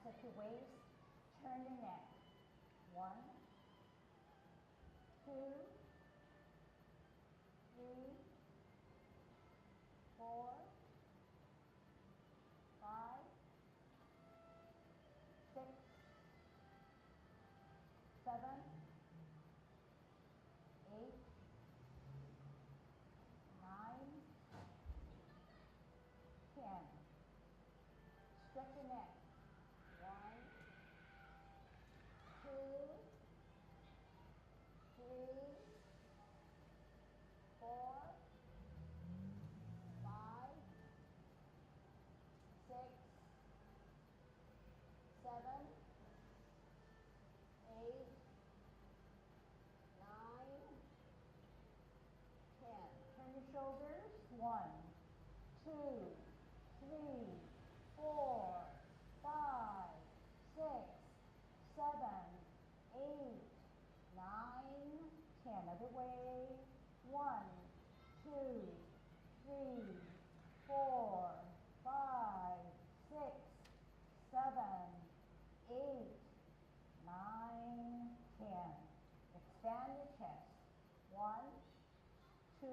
Hands at your waist. Turn your neck. 1, 2, 3, 4, 5, 6, 7, 8, 9, 10. Stretch your neck. 1, 2, 3, 4, 5, 6, 7, 8, 9, 10. Turn your shoulders. 1, 2, 3, 4, 5, 6, 7, 8, 9, 10. Other way. 1, 2, 3, 4, 5, 6, 7, 8, 9, 10. Expand your chest. 1, 2,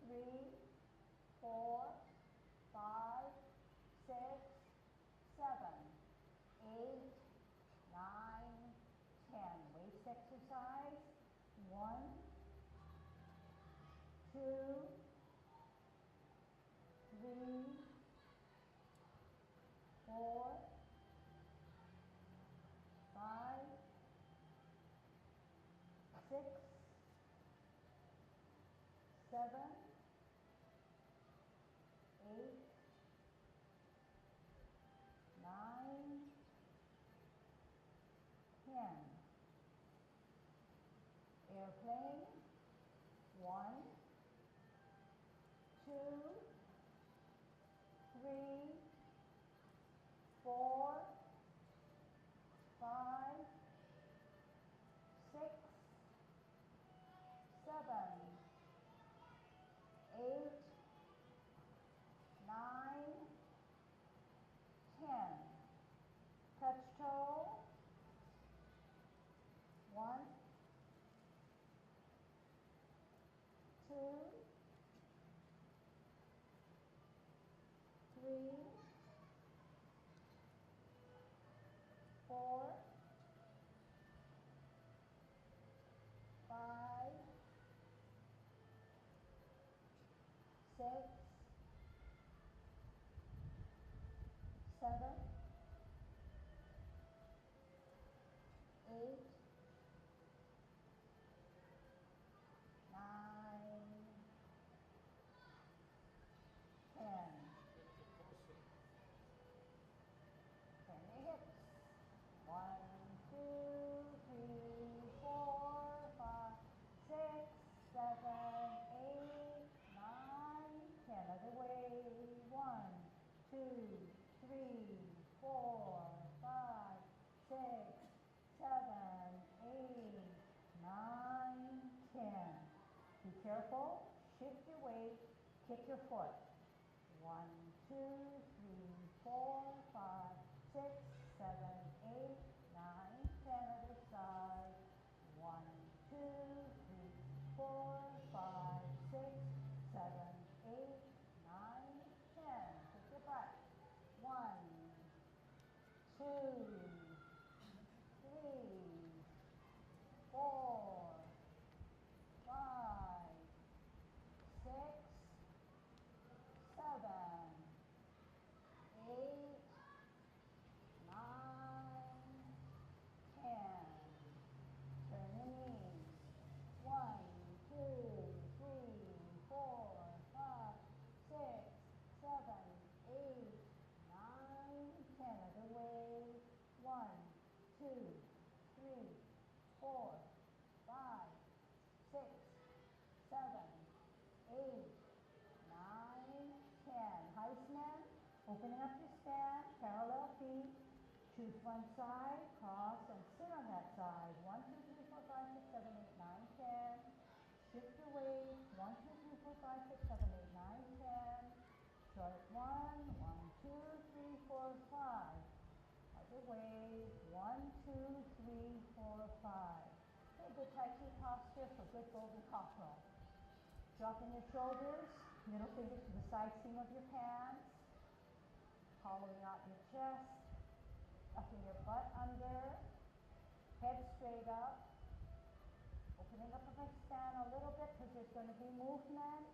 3, 4, 5, 6, 7, 8, 9, 10. Waist exercise. 1, 2, 3, 4, 5, 6, 7, 8, 9, 10. Airplane. 1, 2, 3, 4, 5, 6, 7, 8, 9, 10. Touch toe. 1, 2, 3, 4, 5, 6, 7, 8, 9, 10. Turn your hips. 1, 2, 3, 4, 5, 6, 7, 8, 9, 10. Other way. 1, 2, 3, 4, 5, 6, 7, 8, 9, 10. Be careful. Shift your weight. Kick your foot. 1, 2, 3, 4, 5, 6, 7, 8, 9, 10. Other side. 1, 2, 3, 4, 5, 6, 7, 8, 9, 10. Kick your butt. 1, 2, 3, 4, 5, 6, 7, 8, 9, 10. Turn your knees. 1, 2, 3, 4, 5, 6, 7, 8, 9, 10. Other way. 1, 2, 3, 4, 5, 6, 7, 8, 9, 10. Heisman, opening up your stand, parallel feet. Choose one side, cross, and sit on that side. 1, 2, 3, 4, 5, 6, 7, 8, 9, 10. Shift your weight. 1, 2, 3, 4, 5, 6, 7, 8, 9, 10. Short 1, 1, 2, 3, 4, 5. good golden cockerel. Dropping your shoulders, middle finger to the side seam of your pants, hollowing out your chest, tucking your butt under, head straight up, opening up of my stand a little bit because there's going to be movement,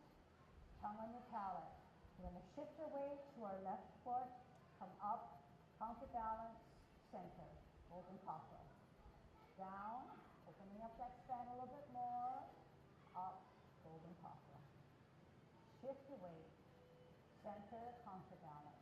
tongue on your palate. We're going to shift your weight to our left foot, come up, counterbalance, center, golden cockerel. Down, opening up that span a little bit more, up, golden cockerel. Shift your weight, center, counterbalance.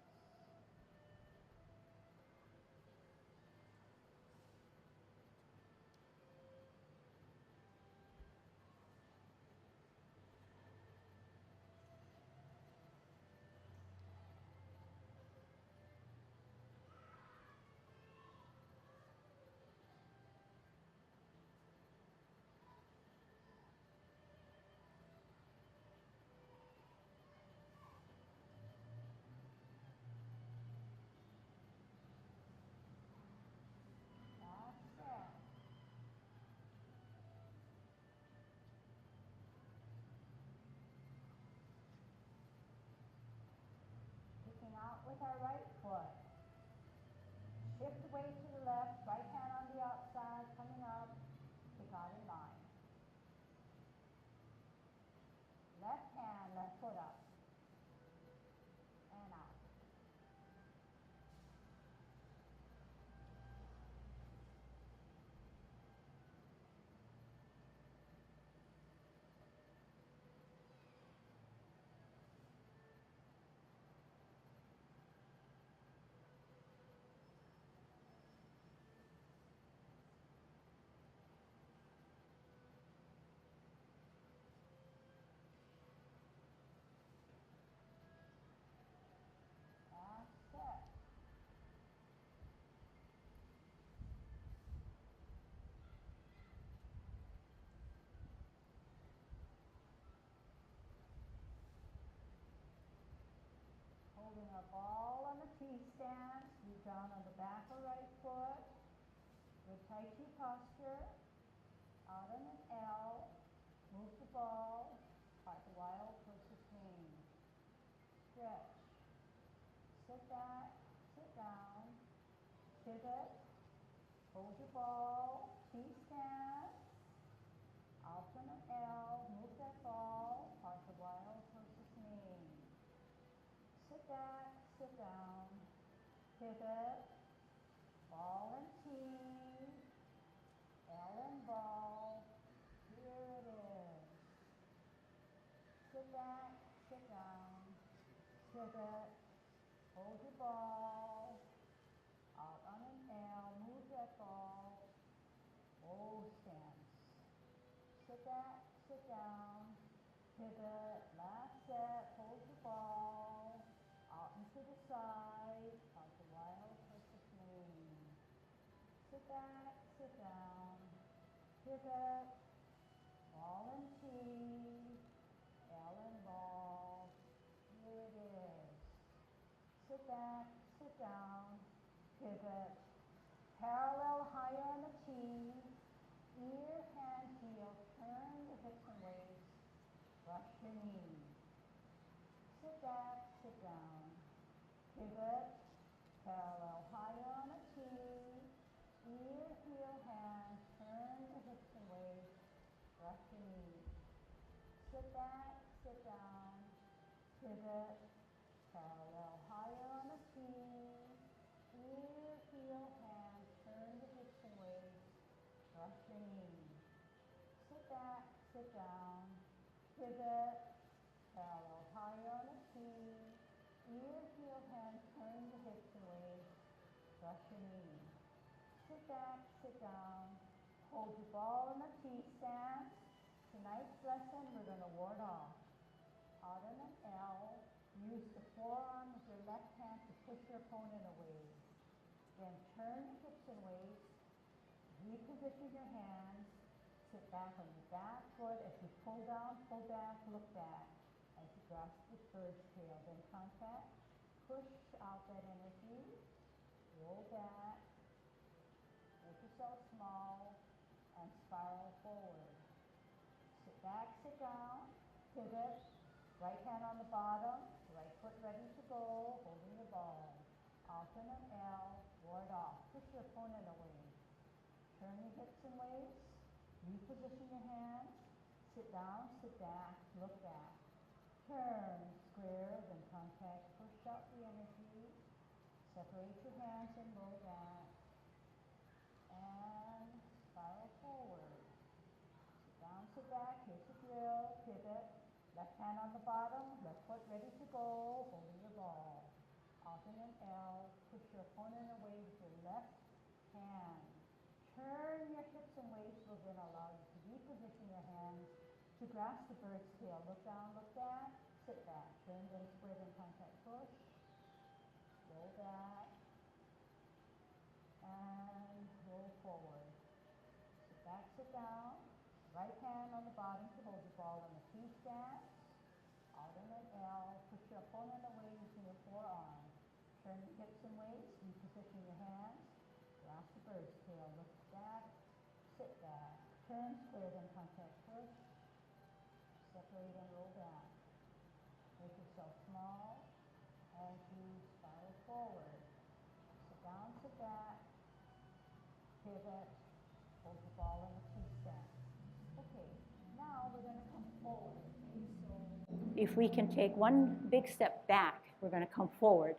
Out with our right foot. Shift the weight to the left, right hand on the outside, coming up, kick out in line. Left hand, left foot up, and out. Holding a ball on the T-stance, scoot down on the back of right foot, good Tai Chi posture, out on an L, move the ball, part the wild towards the swing, stretch, sit back, sit down, pivot, hold your ball, T-stance, out on an L, move that ball, part the wild towards the swing. Sit back, sit down, pivot, ball and T, L and ball, here it is. Sit back, sit down, pivot, hold your ball, out on an L, move that ball, O stance. Sit back, sit down, pivot, last set, hold your ball, out and to the side, out the wild towards the swing. Sit back, sit down, pivot, ball and T, L and ball, here it is. Sit back, sit down, pivot, parallel higher on the T, ear, hand, heel, turn the hips and waist, brush your knee. Sit back, sit down, pivot, parallel higher on the T, ear, heel, hand, turn the hips and waist, brush your knee. Sit back, sit down, pivot, parallel higher on the T, ear, heel, hand, turn the hips and waist, brush your knee. Sit back, sit down, pivot, parallel higher on the T, ear, heel, hand, turn the hips and waist, brush your knee. Sit back, sit down, hold your ball in the T-stance. Tonight's lesson, we're going to ward off. Out on an L, use the forearm of your left hand to push your opponent away. Then turn the hips and waist, reposition your hands, sit back on your back foot. As you pull down, pull back, look back. As you grasp the bird's tail, then contact, push out that energy, roll back, make yourself small, and spiral forward. back, sit down, pivot, right hand on the bottom, right foot ready to go, holding the ball. Alternate L, ward off. Push your opponent away. Turn your hips and waist, reposition your hands, sit down, sit back, look back. Turn, square, then contact, push out the energy, separate your hands and roll back, and spiral forward. Sit down, sit back, here's the drill, pivot, left hand on the bottom, left foot ready to go, holding your ball. Alternate L, push your opponent away with your left hand. Turn your hips and waist will then allow you to reposition your hands to grasp the bird's tail. Look down, look back, sit back. Turn, then square, then contact push. Roll back. And roll forward. Sit back, sit down. Right hand on the bottom to hold the ball in the T stance. Alternate L, push your opponent away using your forearm. Turn your hips and waist, reposition your hands. Grasp the bird's tail, look back, sit back. Turn, square, then contact push. Separate and roll back. Make yourself small as you spiral forward. Sit down, sit back, pivot, hold the ball in the T-stance. Okay, now we're going to come forward. Okay, so if we can take one big step back, we're going to come forward.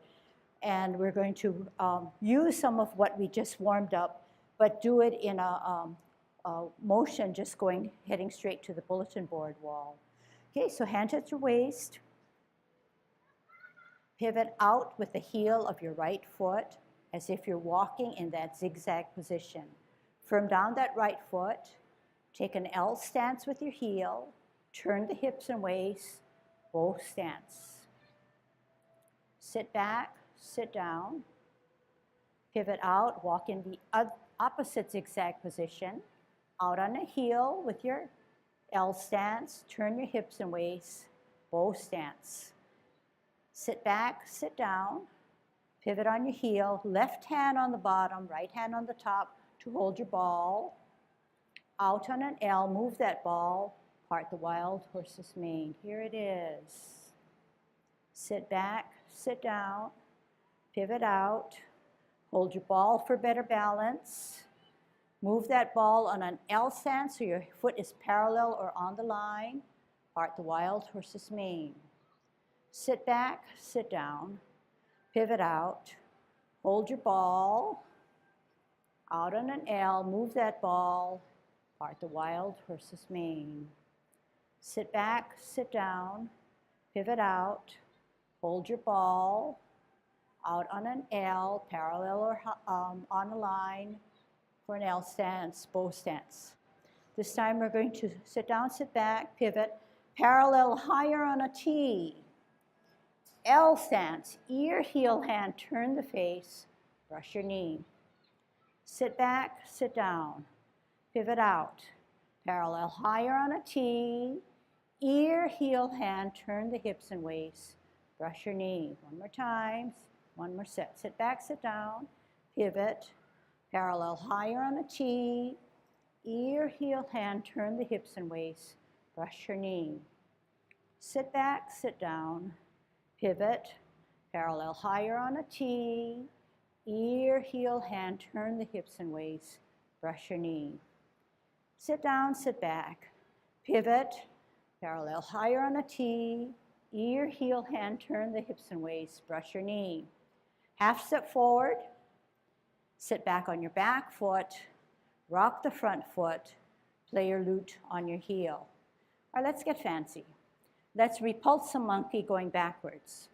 And we're going to use some of what we just warmed up, but do it in a motion just heading straight to the bulletin board wall. Okay, so hands at your waist. Pivot out with the heel of your right foot as if you're walking in that zigzag position. Firm down that right foot. Take an L stance with your heel. Turn the hips and waist, bow stance. Sit back. Sit down, pivot out, walk in the opposite zigzag position, out on a heel with your L stance, turn your hips and waist, bow stance. Sit back, sit down, pivot on your heel, left hand on the bottom, right hand on the top to hold your ball. Out on an L, move that ball, part the wild horse's mane. Here it is. Sit back, sit down. Pivot out, hold your ball for better balance. Move that ball on an L stance so your foot is parallel or on the line. Part the wild horse's mane. Sit back, sit down, pivot out, hold your ball. Out on an L, move that ball, part the wild horse's mane. Sit back, sit down, pivot out, hold your ball. Out on an L, parallel or on a line for an L stance, bow stance. This time we're going to sit down, sit back, pivot, parallel higher on a T. L stance, ear, heel, hand, turn the face, brush your knee. Sit back, sit down, pivot out, parallel higher on a T. Ear, heel, hand, turn the hips and waist, brush your knee. One more time. One more set. Sit back, sit down, pivot, parallel higher on a T, ear, heel, hand, turn the hips and waist, brush your knee. Sit back, sit down, pivot, parallel higher on a T, ear, heel, hand, turn the hips and waist, brush your knee. Sit down, sit back, pivot, parallel higher on a T, ear, heel, hand, turn the hips and waist, brush your knee. Half step forward, sit back on your back foot, rock the front foot, play your lute on your heel. All right, let's get fancy. Let's repulse a monkey going backwards.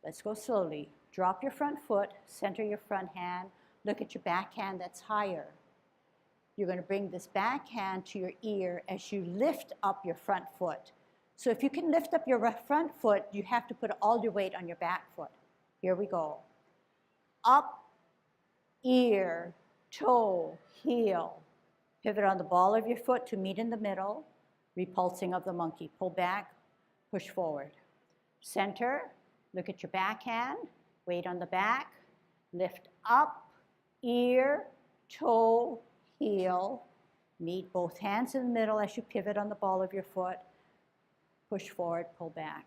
Let's go slowly. Drop your front foot, center your front hand, look at your back hand that's higher. You're going to bring this back hand to your ear as you lift up your front foot. So if you can lift up your front foot, you have to put all your weight on your back foot. Here we go. Up, ear, toe, heel. Pivot on the ball of your foot to meet in the middle, repulsing of the monkey. Pull back, push forward. Center, look at your backhand, weight on the back, lift up, ear, toe, heel, Meet both hands in the middle as you pivot on the ball of your foot. Push forward, pull back.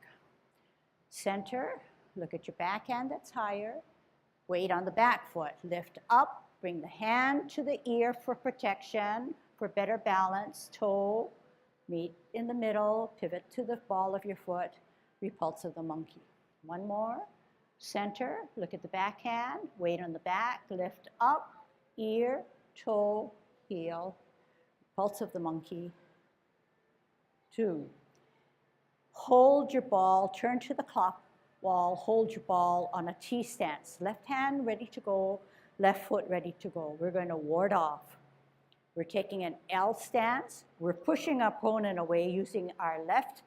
Center, look at your backhand that's higher. Weight on the back foot. Lift up, bring the hand to the ear for protection, for better balance. Toe, meet in the middle, pivot to the ball of your foot. Repulse of the monkey. One more. Center, look at the backhand. Weight on the back, lift up, ear, toe, heel. Repulse of the monkey. 2. Hold your ball, turn to the clock wall, hold your ball on a T stance. Left hand ready to go, left foot ready to go. We're going to ward off. We're taking an L stance. We're pushing our opponent away using our left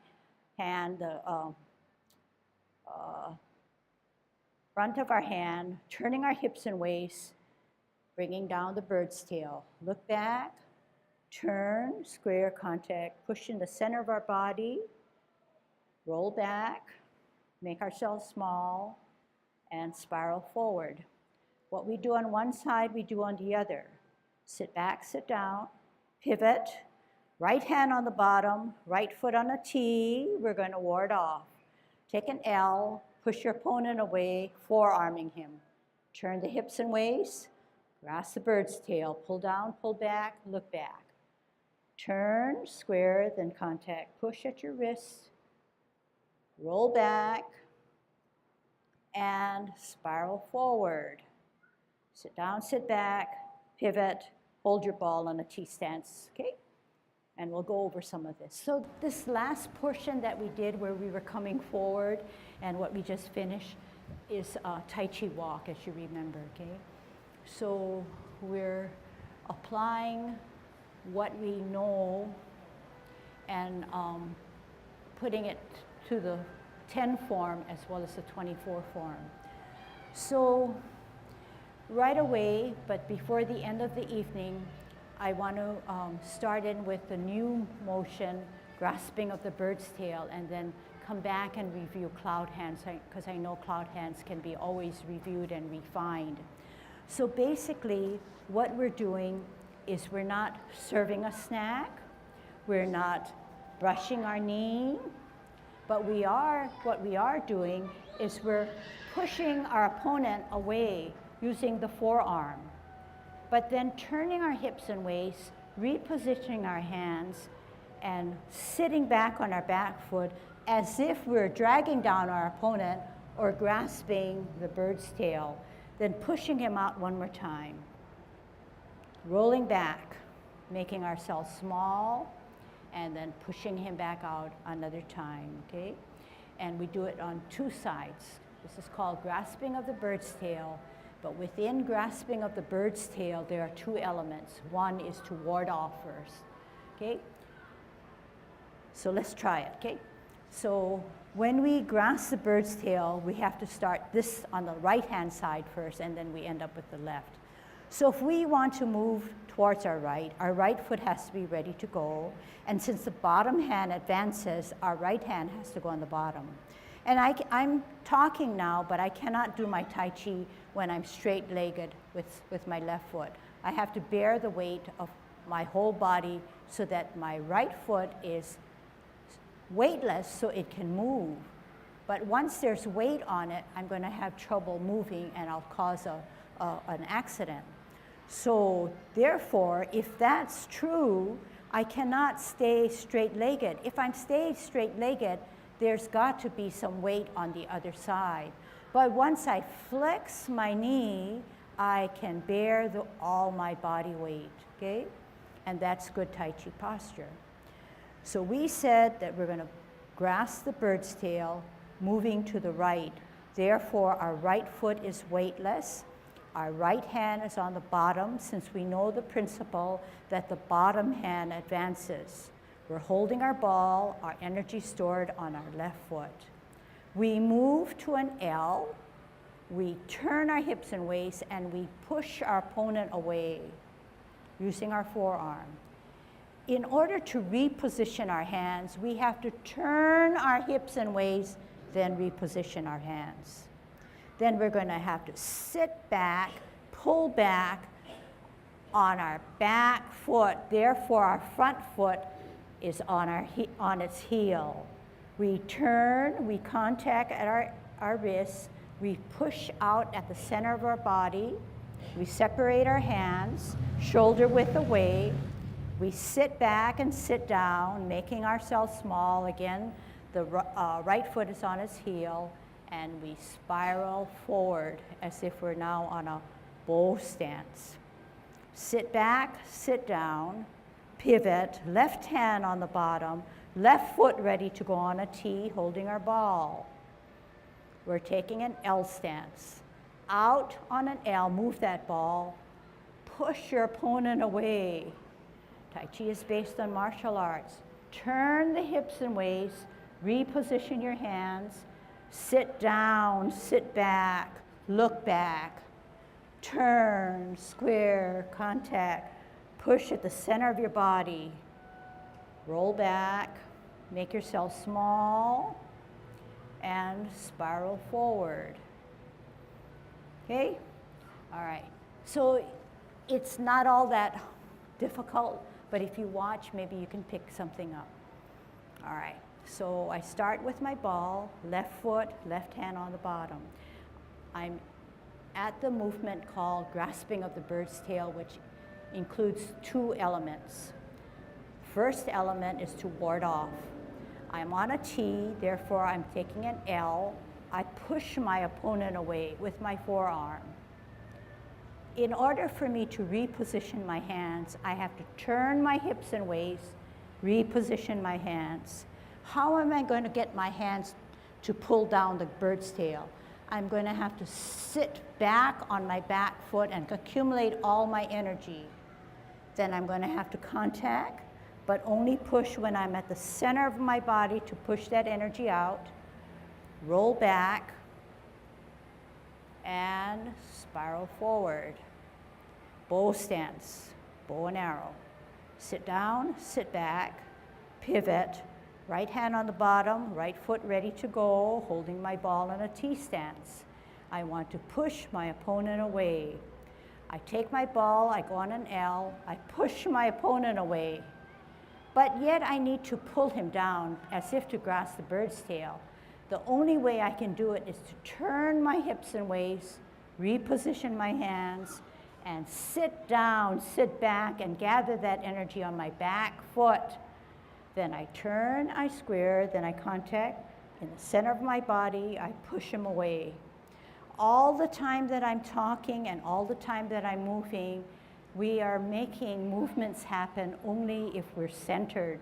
hand, the front of our hand, turning our hips and waist, bringing down the bird's tail. Look back, turn, square contact, push in the center of our body, roll back, make ourselves small, and spiral forward. What we do on one side, we do on the other. Sit back, sit down, pivot, right hand on the bottom, right foot on a T. We're going to ward off. Take an L, push your opponent away, forearming him. Turn the hips and waist, grasp the bird's tail, pull down, pull back, look back. Turn, square, then contact, push at your wrist, roll back, and spiral forward. Sit down, sit back, pivot, hold your ball on a T stance, okay? And we'll go over some of this. So this last portion that we did where we were coming forward and what we just finished is Tai Chi walk, as you remember, okay? So we're applying what we know and putting it to the 10 form as well as the 24 form. So right away, but before the end of the evening, I want to start in with the new motion, grasping of the bird's tail, and then come back and review cloud hands, because I know cloud hands can be always reviewed and refined. So basically, what we're doing is we're not serving a snack, we're not brushing our knee, but what we are doing is we're pushing our opponent away using the forearm, but then turning our hips and waist, repositioning our hands, and sitting back on our back foot as if we're dragging down our opponent or grasping the bird's tail, then pushing him out one more time. Rolling back, making ourselves small, and then pushing him back out another time, okay? And we do it on 2 sides. This is called grasping of the bird's tail, but within grasping of the bird's tail, there are 2 elements. One is to ward off first, okay? So let's try it, okay? So when we grasp the bird's tail, we have to start this on the right-hand side first, and then we end up with the left. So if we want to move towards our right foot has to be ready to go. And since the bottom hand advances, our right hand has to go on the bottom. And I'm talking now, but I cannot do my Tai Chi when I'm straight-legged with my left foot. I have to bear the weight of my whole body so that my right foot is weightless so it can move. But once there's weight on it, I'm going to have trouble moving and I'll cause an accident. So therefore, if that's true, I cannot stay straight-legged. If I'm staying straight-legged, there's got to be some weight on the other side. But once I flex my knee, I can bear all my body weight, okay? And that's good Tai Chi posture. So we said that we're going to grasp the bird's tail, moving to the right. Therefore, our right foot is weightless. Our right hand is on the bottom, since we know the principle that the bottom hand advances. We're holding our ball, our energy stored on our left foot. We move to an L, we turn our hips and waist, and we push our opponent away using our forearm. In order to reposition our hands, we have to turn our hips and waist, then reposition our hands. Then we're going to have to sit back, pull back, on our back foot. Therefore, our front foot is on its heel. We turn, we contact at our wrists, we push out at the center of our body, we separate our hands, shoulder width away, we sit back and sit down, making ourselves small. Again, the right foot is on its heel, and we spiral forward as if we're now on a bow stance. Sit back, sit down, pivot, left hand on the bottom, left foot ready to go on a T, holding our ball. We're taking an L stance. Out on an L, move that ball, push your opponent away. Tai Chi is based on martial arts. Turn the hips and waist, reposition your hands, sit down, sit back, look back, turn, square, contact, push at the center of your body, roll back, make yourself small, and spiral forward. Okay? All right. So it's not all that difficult, but if you watch, maybe you can pick something up. All right. So I start with my ball, left foot, left hand on the bottom. I'm at the movement called grasping of the bird's tail, which includes two elements. First element is to ward off. I'm on a T, therefore I'm taking an L. I push my opponent away with my forearm. In order for me to reposition my hands, I have to turn my hips and waist, reposition my hands. How am I going to get my hands to pull down the bird's tail? I'm going to have to sit back on my back foot and accumulate all my energy. Then I'm going to have to contact, but only push when I'm at the center of my body to push that energy out. Roll back and spiral forward. Bow stance, bow and arrow. Sit down, sit back, pivot, right hand on the bottom, right foot ready to go, holding my ball in a T stance. I want to push my opponent away. I take my ball, I go on an L, I push my opponent away, but yet I need to pull him down as if to grasp the bird's tail. The only way I can do it is to turn my hips and waist, reposition my hands, and sit down, sit back, and gather that energy on my back foot. Then I turn, I square, then I contact in the center of my body, I push him away. All the time that I'm talking and all the time that I'm moving, we are making movements happen only if we're centered.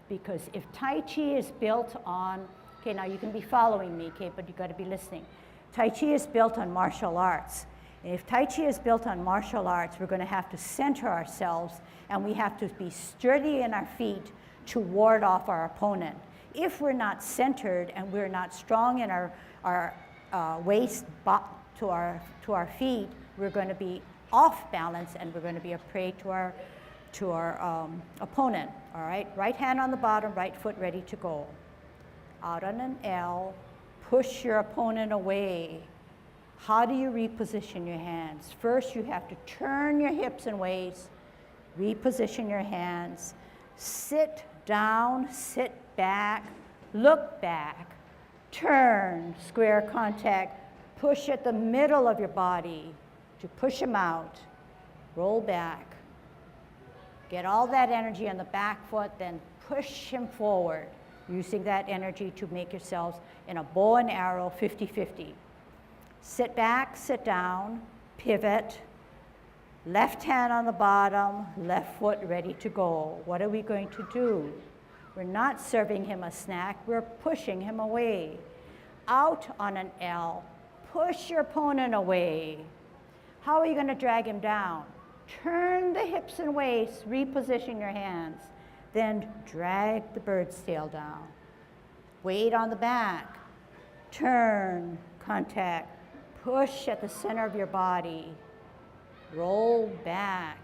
Because if Tai Chi is built on, okay, now you can be following me, okay, but you got to be listening. Tai Chi is built on martial arts. And if Tai Chi is built on martial arts, we're going to have to center ourselves, and we have to be sturdy in our feet to ward off our opponent. If we're not centered and we're not strong in our waist to our feet, we're going to be off balance and we're going to be a prey to our opponent. All right, right hand on the bottom, right foot ready to go. Out on an L, push your opponent away. How do you reposition your hands? First, you have to turn your hips and waist, reposition your hands, sit down, sit back, look back, turn, square contact, push at the middle of your body to push him out, roll back. Get all that energy on the back foot, then push him forward, using that energy to make yourselves in a bow and arrow 50-50. Sit back, sit down, pivot, left hand on the bottom, left foot ready to go. What are we going to do? We're not serving him a snack, we're pushing him away. Out on an L, push your opponent away. How are you going to drag him down? Turn the hips and waist, reposition your hands, then drag the bird's tail down. Weight on the back, turn, contact, push at the center of your body, roll back,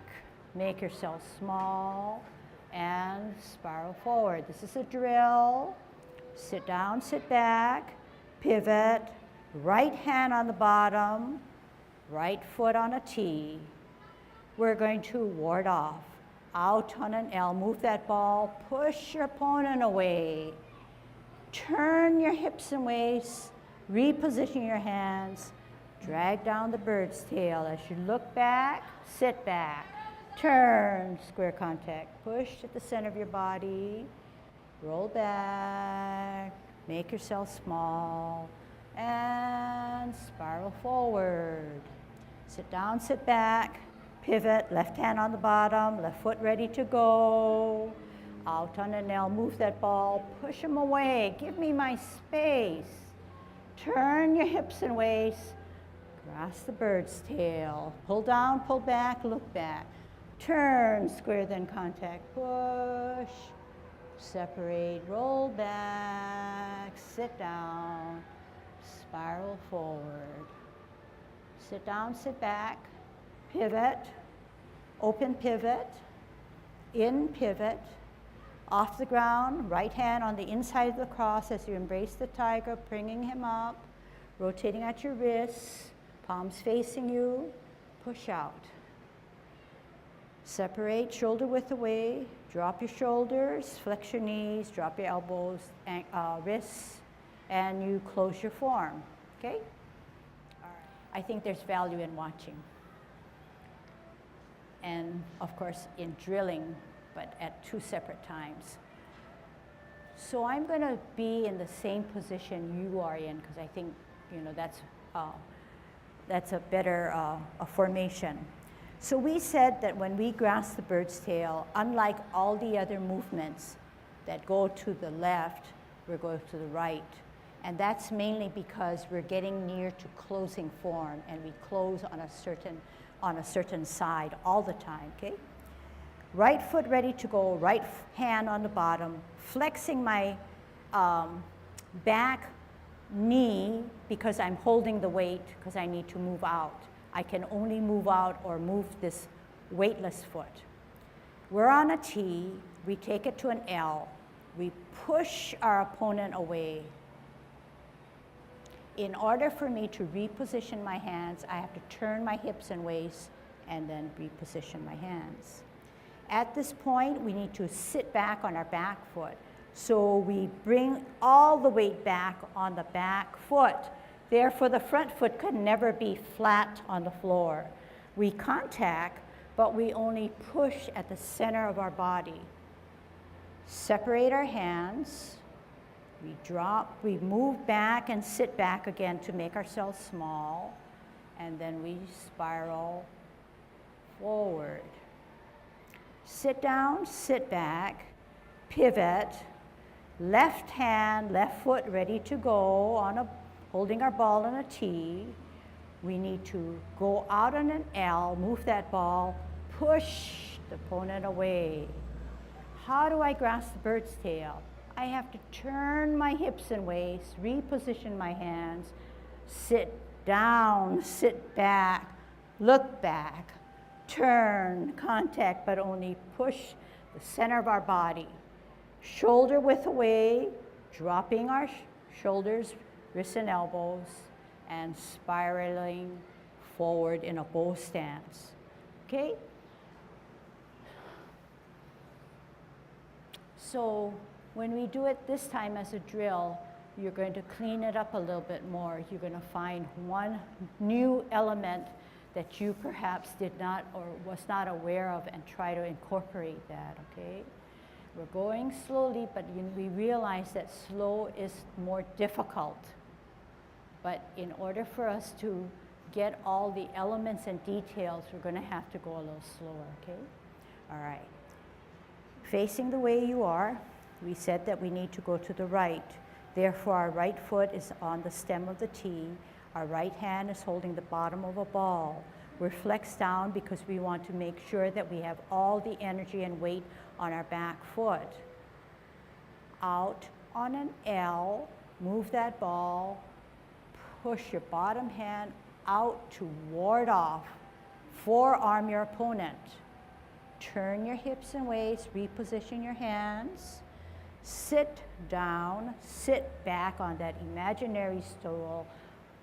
make yourself small, and spiral forward. This is a drill. Sit down, sit back, pivot, right hand on the bottom, right foot on a T, we're going to ward off. Out on an L, move that ball, push your opponent away. Turn your hips and waists, reposition your hands, drag down the bird's tail. As you look back, sit back, turn, square contact, push at the center of your body, roll back, make yourself small, and spiral forward. Sit down, sit back, pivot, left hand on the bottom, left foot ready to go. Out on an L, move that ball, push them away, give me my space. Turn your hips and waists, grasp the bird's tail. Pull down, pull back, look back. Turn, square then contact, push, separate, roll back, sit down, spiral forward. Sit down, sit back, pivot, open pivot, in pivot, off the ground, right hand on the inside of the cross as you embrace the tiger, bringing him up, rotating at your wrists, palms facing you, push out. Separate, shoulder width away, drop your shoulders, flex your knees, drop your elbows, wrists, and you close your form, okay? All right. I think there's value in watching. And of course in drilling, but at 2 separate times. So I'm going to be in the same position you are in, because I think that's a better formation. So we said that when we grasp the bird's tail, unlike all the other movements that go to the left, we're going to the right. And that's mainly because we're getting near to closing form, and we close on a certain side all the time, okay? Right foot ready to go, right hand on the bottom, flexing my back knee because I'm holding the weight because I need to move out. I can only move out or move this weightless foot. We're on a T, we take it to an L, we push our opponent away. In order for me to reposition my hands, I have to turn my hips and waists and then reposition my hands. At this point, we need to sit back on our back foot. So we bring all the weight back on the back foot. Therefore, the front foot could never be flat on the floor. We contact, but we only push at the center of our body. Separate our hands. We drop, we move back and sit back again to make ourselves small. And then we spiral forward. Sit down, sit back, pivot, left hand, left foot ready to go on holding our ball on a T. We need to go out on an L, move that ball, push the opponent away. How do I grasp the bird's tail? I have to turn my hips and waists, reposition my hands, sit down, sit back, look back, turn, contact, but only push the center of our body. Shoulder width away, dropping our shoulders, wrists and elbows, and spiraling forward in a bow stance. Okay? So when we do it this time as a drill, you're going to clean it up a little bit more. You're going to find one new element that you perhaps did not or was not aware of and try to incorporate that, okay? We're going slowly, but we realize that slow is more difficult. But in order for us to get all the elements and details, we're going to have to go a little slower, okay? All right. Facing the way you are, we said that we need to go to the right. Therefore, our right foot is on the stem of the T. Our right hand is holding the bottom of a ball. We're flexed down because we want to make sure that we have all the energy and weight on our back foot. Out on an L, move that ball, push your bottom hand out to ward off, forearm your opponent. Turn your hips and waists, reposition your hands, sit down, sit back on that imaginary stool,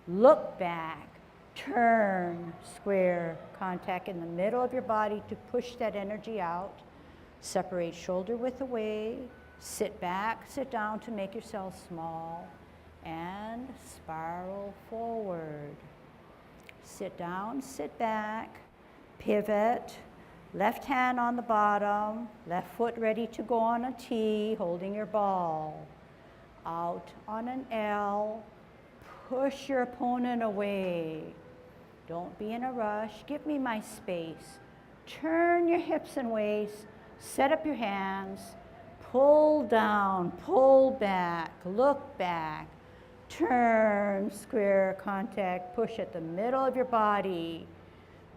look back, Turn, square, contact in the middle of your body to push that energy out. Separate shoulder width away. Sit back, sit down to make yourself small. And spiral forward. Sit down, sit back, pivot. Left hand on the bottom, left foot ready to go on a T, holding your ball. Out on an L, push your opponent away. Don't be in a rush, give me my space. Turn your hips and waist, set up your hands, pull down, pull back, look back, turn, square, contact, push at the middle of your body.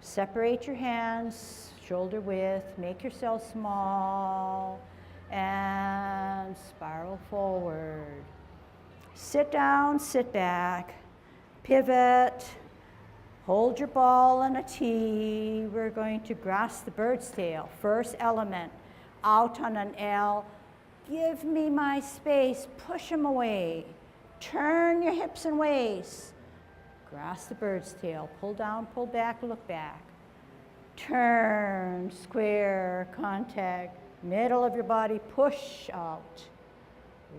Separate your hands, shoulder width, make yourself small, and spiral forward. Sit down, sit back, pivot, hold your ball in a T. We're going to grasp the bird's tail. First element, out on an L. Give me my space, push them away. Turn your hips and waist. Grasp the bird's tail, pull down, pull back, look back. Turn, square, contact, middle of your body, push out.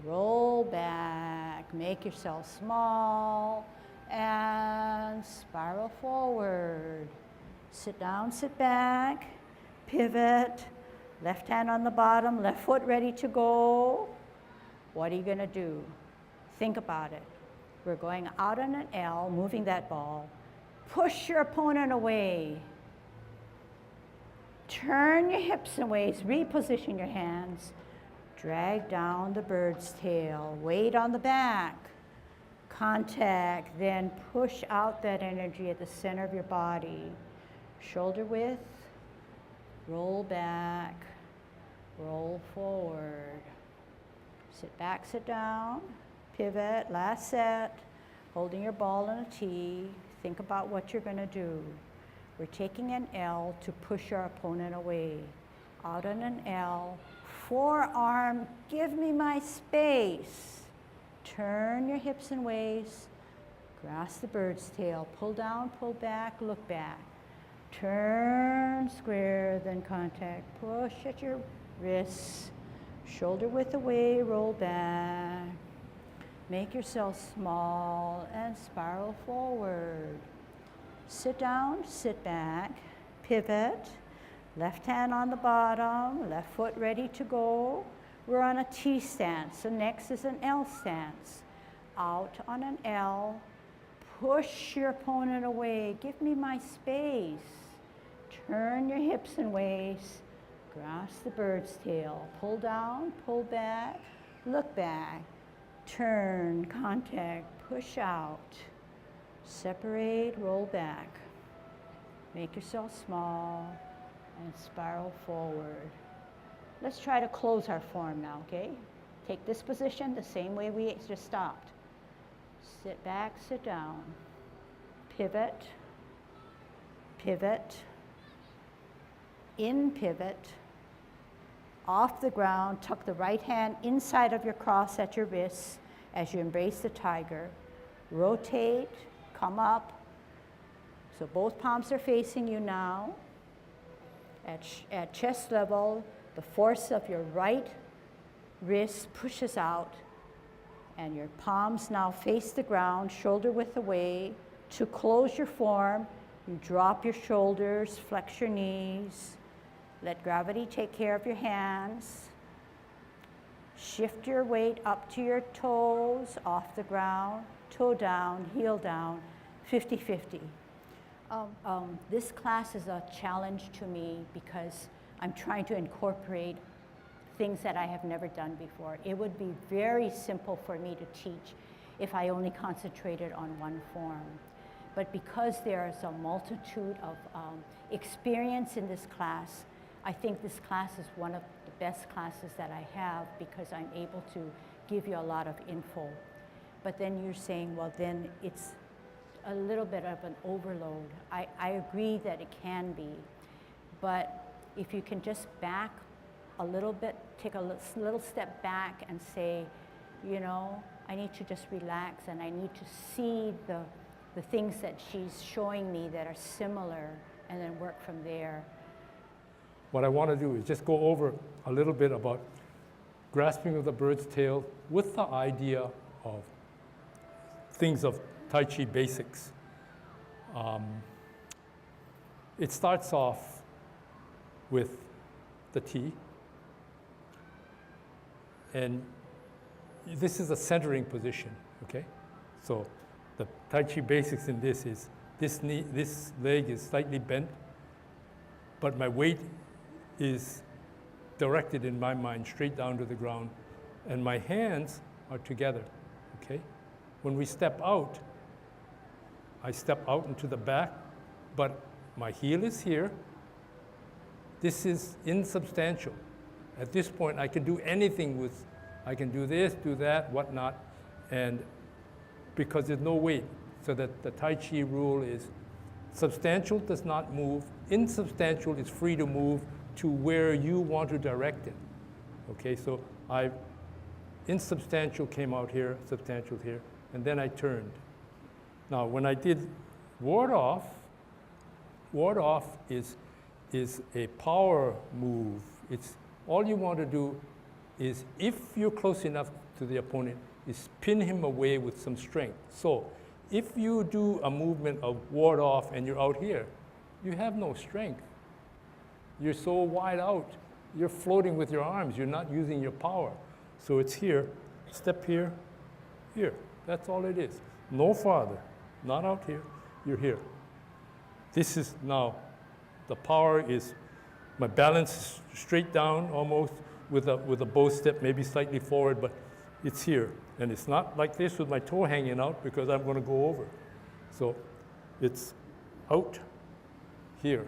Roll back, make yourself small, and spiral forward. Sit down, sit back, pivot, left hand on the bottom, left foot ready to go. What are you gonna do? Think about it. We're going out on an L, moving that ball. Push your opponent away. Turn your hips and waist, reposition your hands. Drag down the bird's tail, weight on the back. Contact, then push out that energy at the center of your body. Shoulder width, roll back, roll forward. Sit back, sit down, pivot, last set, holding your ball in a T. Think about what you're gonna do. We're taking an L to push our opponent away. Out on an L, forearm, give me my space. Turn your hips and waist, grasp the bird's tail, pull down, pull back, look back. Turn, square, then contact, push at your wrists, shoulder width away, roll back. Make yourself small and spiral forward. Sit down, sit back, pivot, left hand on the bottom, left foot ready to go. We're on a T stance, so next is an L stance. Out on an L, push your opponent away, give me my space. Turn your hips and waist, grasp the bird's tail, pull down, pull back, look back, turn, contact, push out. Separate, roll back. Make yourself small and spiral forward. Let's try to close our form now, okay? Take this position the same way we just stopped. Sit back, sit down. Pivot, pivot, in pivot, off the ground, tuck the right hand inside of your cross at your wrists as you embrace the tiger. Rotate, come up. So both palms are facing you now. At chest level, the force of your right wrist pushes out, and your palms now face the ground, shoulder width away. To close your form, you drop your shoulders, flex your knees. Let gravity take care of your hands. Shift your weight up to your toes, off the ground, toe down, heel down, 50-50. This class is a challenge to me because I'm trying to incorporate things that I have never done before. It would be very simple for me to teach if I only concentrated on one form. But because there is a multitude of experience in this class, I think this class is one of the best classes that I have because I'm able to give you a lot of info. But then you're saying, well, then it's a little bit of an overload. I agree that it can be, but if you can just back a little bit, take a little step back and say, you know, I need to just relax and I need to see the the things that she's showing me that are similar, and then work from there. What I want to do is just go over a little bit about grasping of the bird's tail with the idea of things of Tai Chi basics. It starts off with the T, and this is a centering position, okay? So the Tai Chi basics in this is this leg is slightly bent, but my weight is directed in my mind straight down to the ground, and my hands are together, okay? When we step out, I step out into the back, but my heel is here. This is insubstantial. At this point, I can do anything with, I can do this, do that, whatnot, and because there's no weight. So that the Tai Chi rule is substantial does not move, insubstantial is free to move to where you want to direct it. Okay, so insubstantial came out here, substantial here, and then I turned. Now, when I did ward off is a power move. It's all you want to do is, if you're close enough to the opponent, is pin him away with some strength. So if you do a movement of ward off and you're out here, you have no strength. You're so wide out. You're floating with your arms. You're not using your power. So it's here, step here, here. That's all it is. No farther. Not out here. You're here. This is now, the power is, my balance is straight down almost with a bow step, maybe slightly forward, but it's here. And it's not like this with my toe hanging out because I'm going to go over. So it's out here.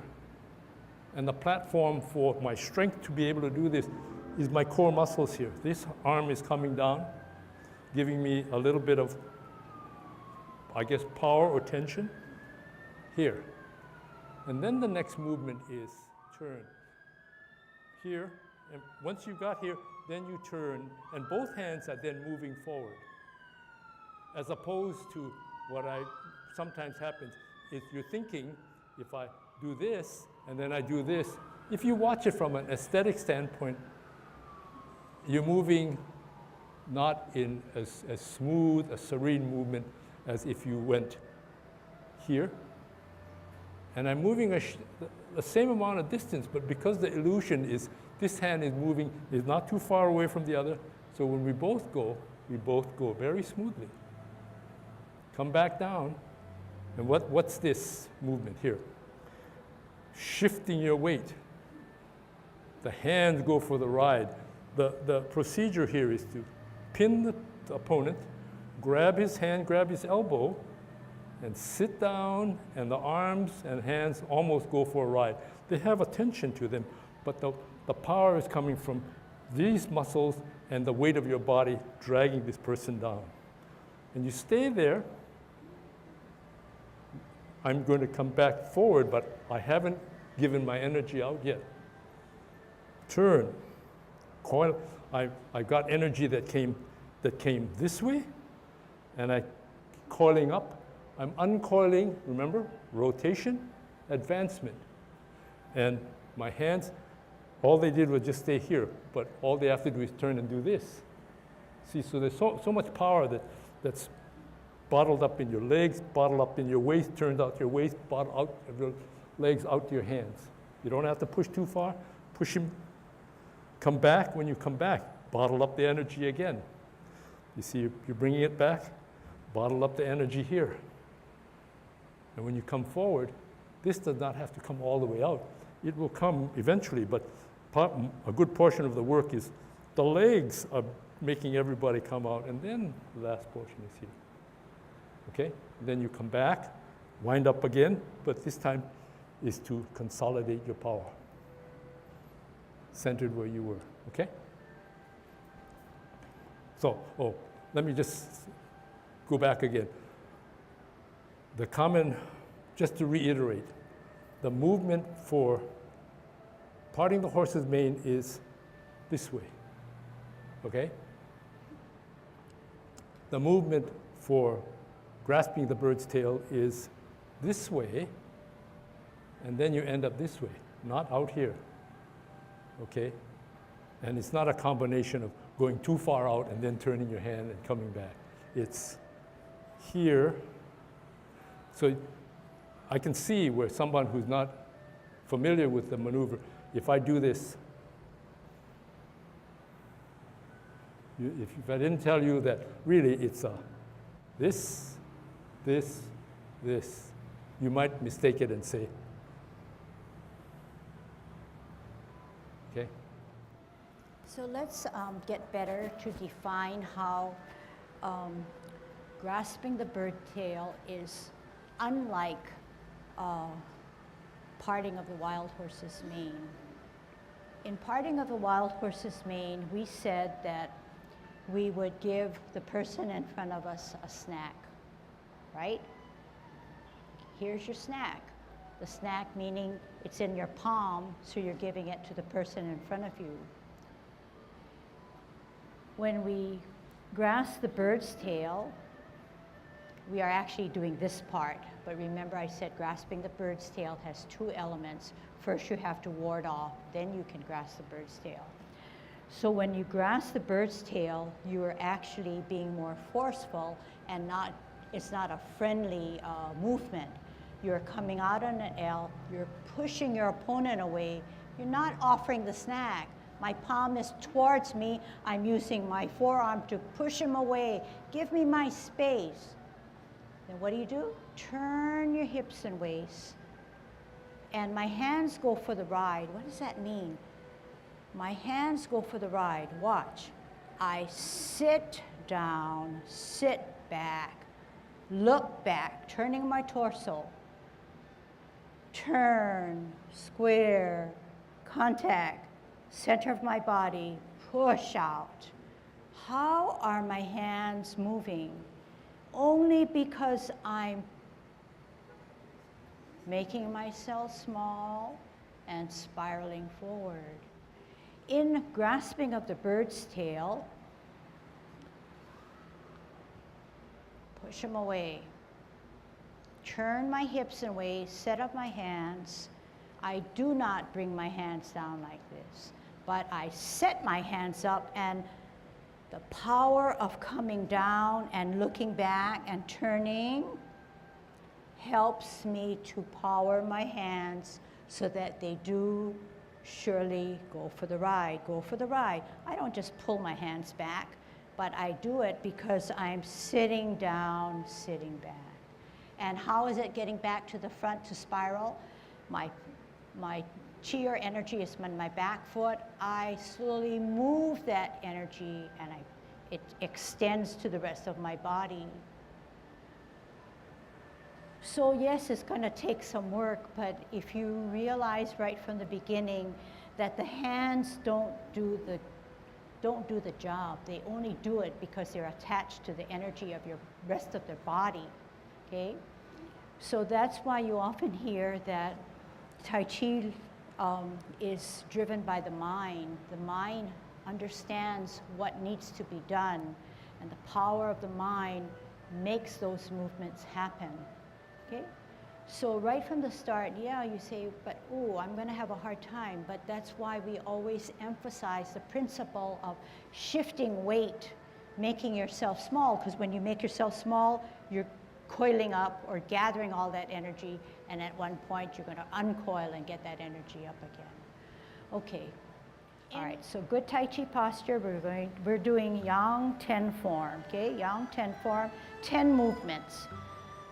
And the platform for my strength to be able to do this is my core muscles here. This arm is coming down, giving me a little bit of, I guess, power or tension here. And then the next movement is turn here. And once you've got here, then you turn, and both hands are then moving forward. As opposed to what sometimes happens is you're thinking, if I do this, and then I do this, if you watch it from an aesthetic standpoint, you're moving not in as smooth, a serene movement as if you went here. And I'm moving the same amount of distance, but because the illusion is this hand is moving, is not too far away from the other, so when we both go very smoothly. Come back down, and what's this movement here? Shifting your weight. The hands go for the ride. The procedure here is to pin the opponent, grab his hand, grab his elbow, and sit down, and the arms and hands almost go for a ride. They have a tension to them, but the power is coming from these muscles and the weight of your body dragging this person down. And you stay there. I'm going to come back forward, but I haven't given my energy out yet. Turn. Coil. I got energy that came this way, and I coiling up. I'm uncoiling, remember? Rotation, advancement. And my hands, all they did was just stay here, but all they have to do is turn and do this. See, so there's so much power that's bottled up in your legs, bottled up in your waist, turned out your waist, bottled out of your legs, out to your hands. You don't have to push too far. Push him, come back. When you come back, bottle up the energy again. You see, you're bringing it back, bottle up the energy here. And when you come forward, this does not have to come all the way out. It will come eventually, but a good portion of the work is the legs are making everybody come out, and then the last portion is here. Okay? Then you come back, wind up again, but this time is to consolidate your power. Centered where you were. Okay? So, let me just go back again. The common, just to reiterate, the movement for parting the horse's mane is this way, okay? The movement for grasping the bird's tail is this way, and then you end up this way, not out here, okay? And it's not a combination of going too far out and then turning your hand and coming back. It's here. So I can see where someone who's not familiar with the maneuver, if I do this, if I didn't tell you that really it's this, this, this, you might mistake it and say, okay? So let's get better to define how grasping the bird tail is unlike parting of the wild horse's mane. In parting of the wild horse's mane, we said that we would give the person in front of us a snack, right? Here's your snack. The snack meaning it's in your palm, so you're giving it to the person in front of you. When we grasp the bird's tail, we are actually doing this part. But remember I said grasping the bird's tail has two elements. First you have to ward off, then you can grasp the bird's tail. So when you grasp the bird's tail, you are actually being more forceful and it's not a friendly movement. You're coming out on an L, you're pushing your opponent away, you're not offering the snack. My palm is towards me, I'm using my forearm to push him away. Give me my space. Then what do? Turn your hips and waist. And my hands go for the ride. What does that mean? My hands go for the ride. Watch. I sit down, sit back, look back, turning my torso. Turn, square, contact, center of my body, push out. How are my hands moving? Only because I'm making myself small and spiraling forward. In grasping of the bird's tail, push him away. Turn my hips and waist, set up my hands. I do not bring my hands down like this, but I set my hands up, and the power of coming down and looking back and turning helps me to power my hands so that they do surely go for the ride, go for the ride. I don't just pull my hands back, but I do it because I'm sitting down, sitting back. And how is it getting back to the front to spiral? My chi or energy is on my back foot. I slowly move that energy and it extends to the rest of my body. So yes, it's going to take some work, but if you realize right from the beginning that the hands don't do the job. They only do it because they're attached to the energy of your rest of their body, okay? So that's why you often hear that Tai Chi is driven by the mind. The mind understands what needs to be done, and the power of the mind makes those movements happen. Okay? So right from the start, yeah, you say, but I'm going to have a hard time. But that's why we always emphasize the principle of shifting weight, making yourself small, because when you make yourself small, you're coiling up or gathering all that energy, and at one point you're going to uncoil and get that energy up again. Okay. All right, so good Tai Chi posture. We're doing Yang 10 form, okay? Yang 10 form, 10 movements.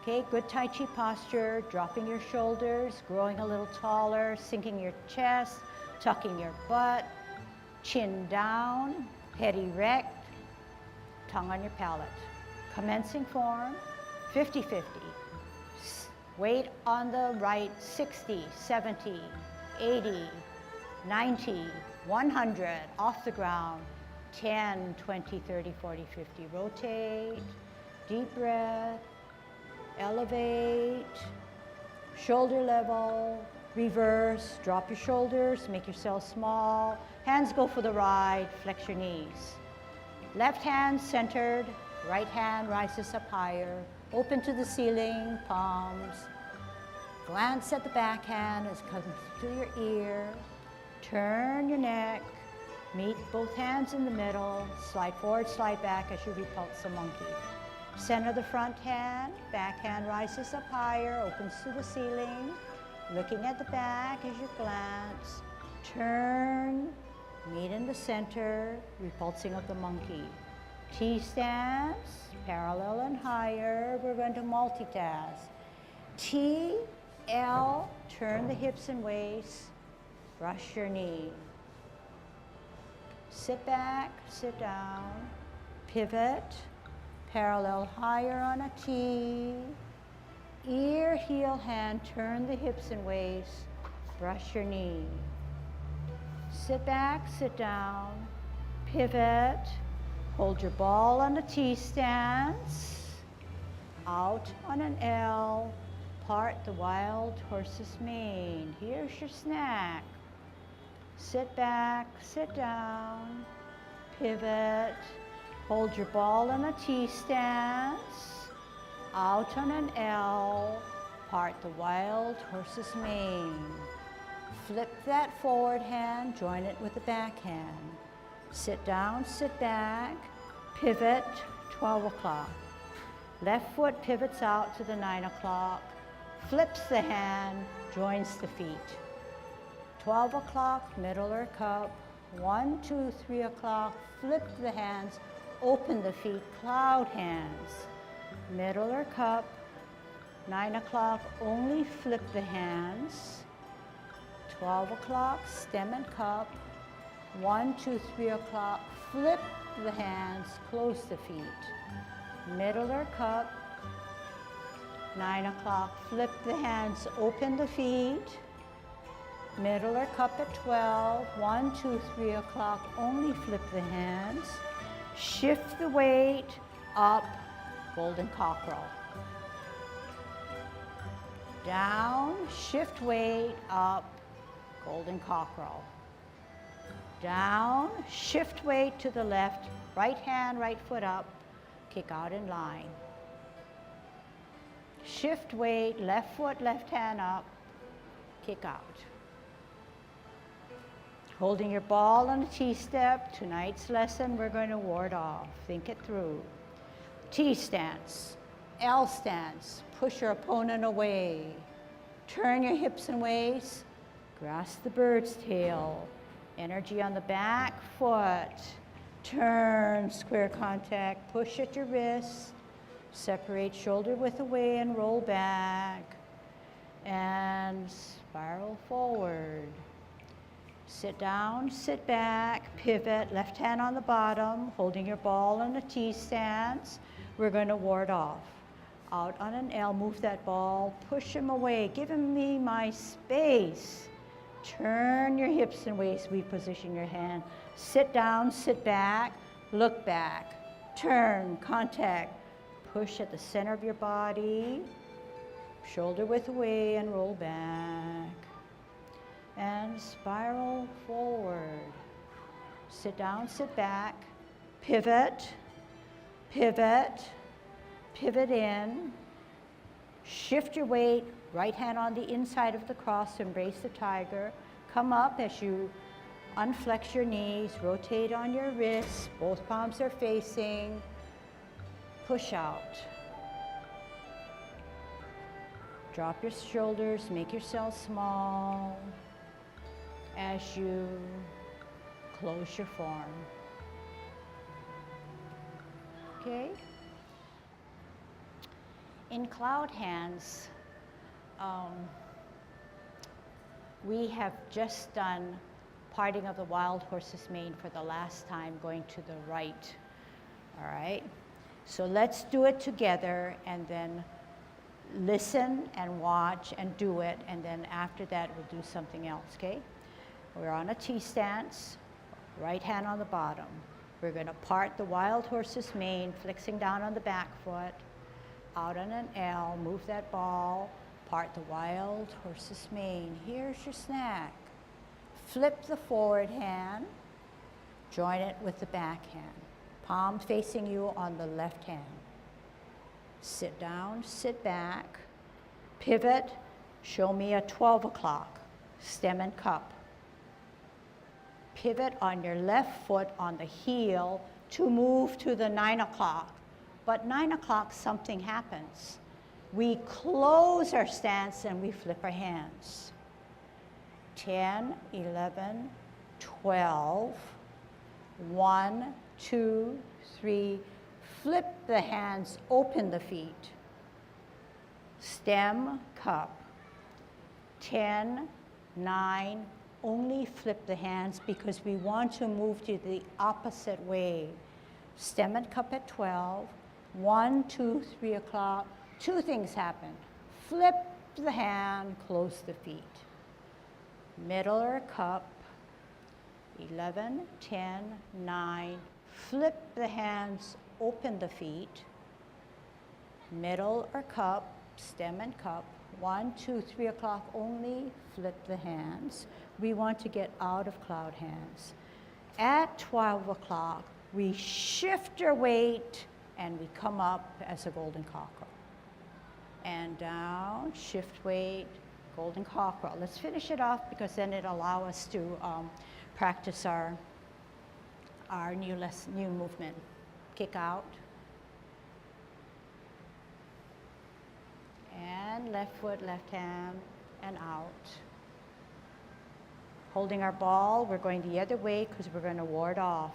Okay, good Tai Chi posture, dropping your shoulders, growing a little taller, sinking your chest, tucking your butt, chin down, head erect, tongue on your palate. Commencing form, 50-50. Weight on the right, 60, 70, 80, 90, 100, off the ground, 10, 20, 30, 40, 50. Rotate, deep breath, elevate, shoulder level, reverse, drop your shoulders, make yourself small. Hands go for the ride, flex your knees. Left hand centered, right hand rises up higher. open to the ceiling, palms. Glance at the backhand as it comes to your ear. Turn your neck. Meet both hands in the middle. Slide forward, slide back as you repulse the monkey. Center the front hand. Backhand rises up higher, opens to the ceiling. Looking at the back as you glance. Turn. Meet in the center, repulsing of the monkey. T stance, parallel and higher. We're going to multitask. T, L, turn the hips and waist. Brush your knee. Sit back, sit down. Pivot, parallel higher on a T. Ear, heel, hand, turn the hips and waist. Brush your knee. Sit back, sit down, pivot, hold your ball on a T stance, out on an L, part the wild horse's mane. Here's your snack. Sit back, sit down, pivot, hold your ball on a T stance, out on an L, part the wild horse's mane. Flip that forward hand, join it with the back hand. Sit down, sit back, pivot, 12 o'clock. Left foot pivots out to the 9 o'clock, flips the hand, joins the feet. 12 o'clock, middle or cup. 1, 2, 3 o'clock, flip the hands, open the feet, cloud hands. Middle or cup. 9 o'clock, only flip the hands. 12 o'clock, stem and cup. 1, 2, 3 o'clock, flip the hands, close the feet. Middle or cup. 9 o'clock, flip the hands, open the feet. Middle or cup at 12. 1, 2, 3 o'clock, only flip the hands. Shift the weight up, golden cockerel. Down, shift weight up, golden cockerel. Down, shift weight to the left, right hand, right foot up, kick out in line. Shift weight, left foot, left hand up, kick out. Holding your ball on a T-step, tonight's lesson we're going to ward off. Think it through. T-stance, L stance, push your opponent away. Turn your hips and waist, grasp the bird's tail. Energy on the back foot. Turn, square contact, push at your wrist. Separate shoulder width away and roll back. And spiral forward. Sit down, sit back, pivot, left hand on the bottom, holding your ball in a T stance. We're going to ward off. Out on an L, move that ball, push him away, give me my space. Turn your hips and waist, reposition your hand. Sit down, sit back, look back, turn, contact, push at the center of your body, shoulder width away and roll back. And spiral forward. Sit down, sit back, pivot, pivot, pivot in, shift your weight, right hand on the inside of the cross, embrace the tiger. Come up as you unflex your knees, rotate on your wrists, both palms are facing, push out. Drop your shoulders, make yourself small as you close your form. Okay? In cloud hands, we have just done parting of the wild horse's mane for the last time, going to the right. All right? So let's do it together and then listen and watch and do it, and then after that we'll do something else, okay? We're on a T stance, right hand on the bottom. We're going to part the wild horse's mane, flexing down on the back foot, out on an L, move that ball, part the wild horse's mane. Here's your snack. Flip the forward hand, join it with the back hand. Palm facing you on the left hand. Sit down, sit back, pivot, show me a 12 o'clock, stem and cup. Pivot on your left foot on the heel to move to the 9 o'clock. But 9 o'clock, something happens. We close our stance and we flip our hands. 10, 11, 12, 1, 2, 3, flip the hands, open the feet. Stem, cup. 10, 9, only flip the hands because we want to move to the opposite way. Stem and cup at 12, 1, 2, 3 o'clock, two things happen. Flip the hand, close the feet. Middle or cup, 11, 10, 9, flip the hands, open the feet. Middle or cup, stem and cup, 1, 2, 3 o'clock only, flip the hands. We want to get out of cloud hands. At 12 o'clock, we shift our weight and we come up as a golden cockerel. And down, shift weight, golden cockerel. Let's finish it off because then it'll allow us to practice our new movement. Kick out. And left foot, left hand, and out. Holding our ball, we're going the other way because we're going to ward off.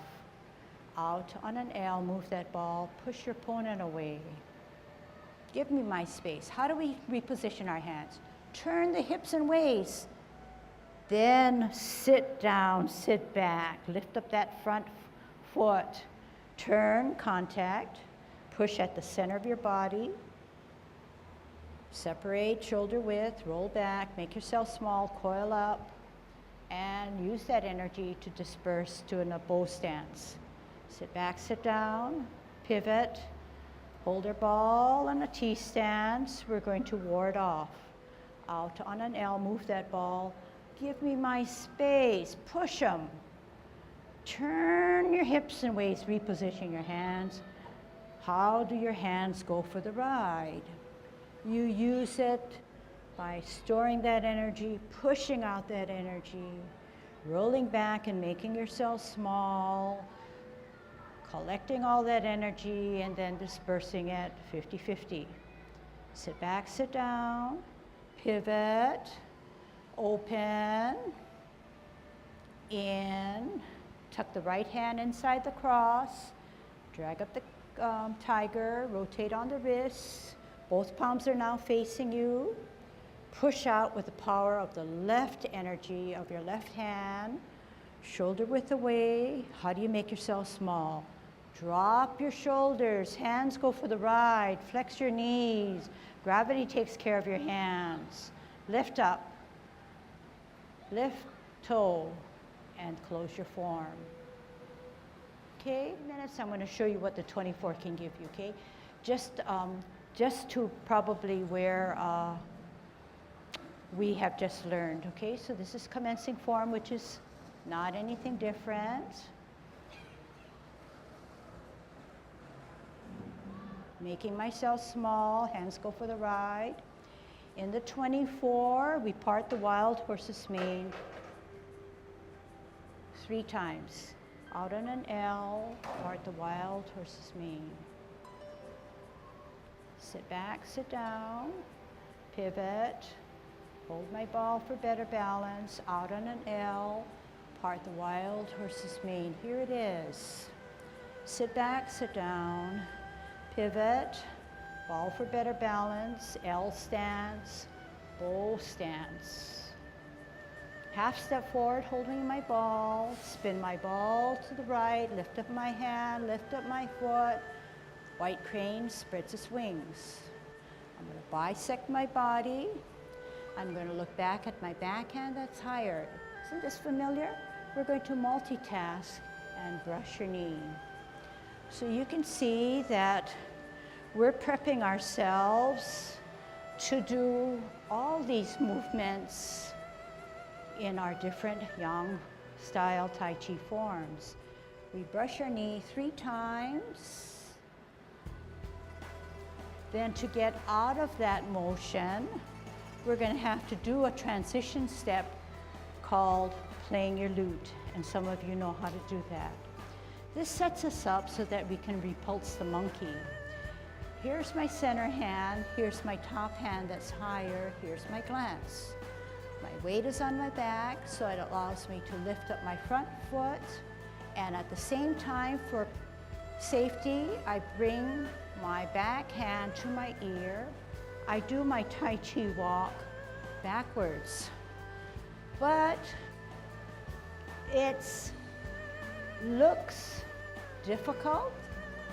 Out on an L, move that ball, push your opponent away. Give me my space. How do we reposition our hands? Turn the hips and waist. Then sit down, sit back, lift up that front foot. Turn, contact, push at the center of your body. Separate shoulder width, roll back, make yourself small, coil up, and use that energy to disperse to a bow stance. Sit back, sit down, pivot, hold our ball in a T stance. We're going to ward off. Out on an L, move that ball. Give me my space, push them. Turn your hips and waist, reposition your hands. How do your hands go for the ride? You use it by storing that energy, pushing out that energy, rolling back and making yourself small, collecting all that energy and then dispersing it 50-50. Sit back, sit down, pivot, open, in, tuck the right hand inside the cross, drag up the tiger, rotate on the wrists, both palms are now facing you. Push out with the power of the left energy of your left hand, shoulder width away. How do you make yourself small? Drop your shoulders, hands go for the ride, flex your knees. Gravity takes care of your hands. Lift up, lift toe, and close your form. Okay, minutes, I'm gonna show you what the 24 can give you, okay? Just to probably where we have just learned, okay? So this is commencing form, which is not anything different. Making myself small, hands go for the ride. In the 24, we part the wild horse's mane 3 times. Out on an L, part the wild horse's mane. Sit back, sit down, pivot, hold my ball for better balance, out on an L, part the wild horse's mane. Here it is. Sit back, sit down, pivot, ball for better balance, L stance, bow stance. Half step forward, holding my ball, spin my ball to the right, lift up my hand, lift up my foot. White crane spreads its wings. I'm going to bisect my body. I'm going to look back at my backhand that's higher. Isn't this familiar? We're going to multitask and brush your knee. So you can see that we're prepping ourselves to do all these movements in our different yang style Tai Chi forms. We brush our knee 3 times. Then to get out of that motion, we're going to have to do a transition step called playing your lute, and some of you know how to do that. This sets us up so that we can repulse the monkey. Here's my center hand, here's my top hand that's higher, here's my glance. My weight is on my back, so it allows me to lift up my front foot, and at the same time, for safety, I bring my back hand to my ear. I do my Tai Chi walk backwards. But it looks difficult.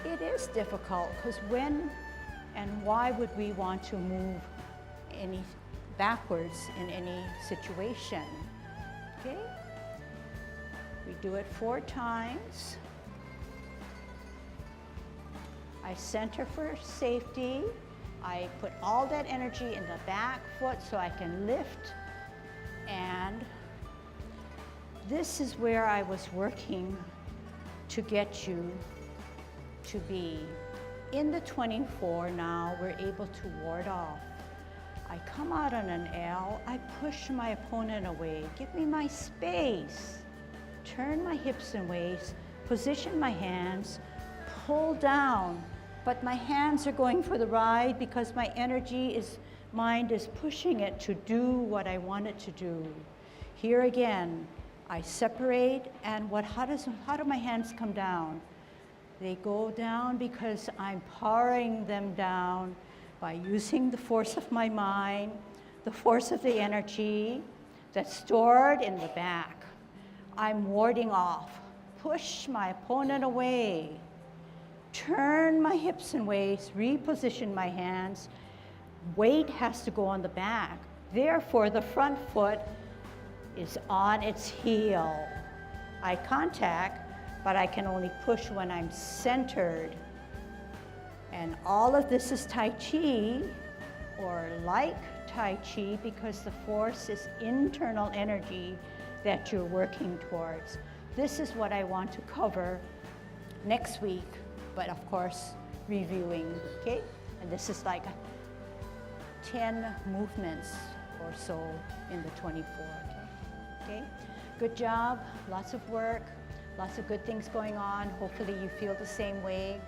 It is difficult, because when and why would we want to move any backwards in any situation? Okay? We do it 4 times. I center for safety. I put all that energy in the back foot so I can lift. And this is where I was working to get you to be. In the 24 now, we're able to ward off. I come out on an L, I push my opponent away, give me my space, turn my hips and waist, position my hands, pull down, but my hands are going for the ride because my mind is pushing it to do what I want it to do. Here again, I separate, and how do my hands come down? They go down because I'm powering them down by using the force of my mind, the force of the energy that's stored in the back. I'm warding off. Push my opponent away. Turn my hips and waist, reposition my hands. Weight has to go on the back. Therefore, the front foot is on its heel. Eye contact, but I can only push when I'm centered. And all of this is Tai Chi, or like Tai Chi, because the force is internal energy that you're working towards. This is what I want to cover next week, but of course, reviewing, okay? And this is like 10 movements or so in the 24, okay? Good job, lots of work, lots of good things going on. Hopefully you feel the same way.